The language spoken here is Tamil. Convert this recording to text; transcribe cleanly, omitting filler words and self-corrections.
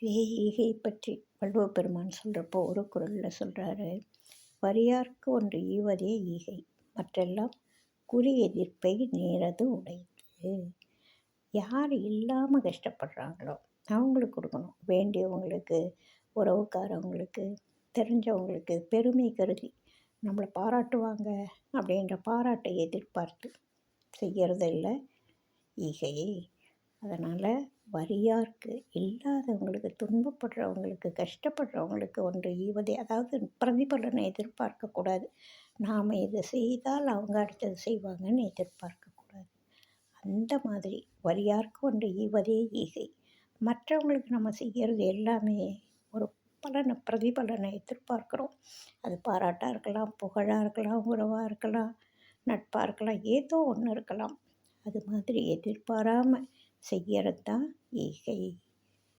இதே ஈகை பற்றி வள்ளுவ பெருமான் சொல்கிறப்போ ஒரு குறளில் சொல்கிறாரு, "வறியார்க்கு ஒன்று ஈவதே ஈகை, மற்றெல்லாம் குறி எதிர்ப்பை நேரது உடைத்து." யார் இல்லாமல் கஷ்டப்படுறாங்களோ அவங்களுக்கு கொடுக்கணும். வேண்டியவங்களுக்கு, உறவுக்காரவங்களுக்கு, தெரிஞ்சவங்களுக்கு, பெருமை கருதி நம்மளை பாராட்டுவாங்க அப்படின்ற பாராட்டை எதிர்பார்த்து செய்கிறதில்ல ஈகையை. அதனால் வறியார்க்கு, இல்லாதவங்களுக்கு, துன்பப்படுறவங்களுக்கு, கஷ்டப்படுறவங்களுக்கு ஒன்று ஈவதே, அதாவது பிரதிபலனை எதிர்பார்க்கக்கூடாது. நாம் இதை செய்தால் அவங்க அடுத்தது செய்வாங்கன்னு எதிர்பார்க்கக்கூடாது. அந்த மாதிரி வறியார்க்கு ஒன்று ஈவதே ஈகை. மற்றவங்களுக்கு நம்ம செய்கிறது எல்லாமே ஒரு பிரதிபலனை எதிர்பார்க்குறோம். அது பாராட்டாக இருக்கலாம், புகழாக இருக்கலாம், உறவாக இருக்கலாம், நட்பாக இருக்கலாம், ஏதோ ஒன்று இருக்கலாம். அது மாதிரி எதிர்பாராமல் செய்கிறது தான் ஈகை.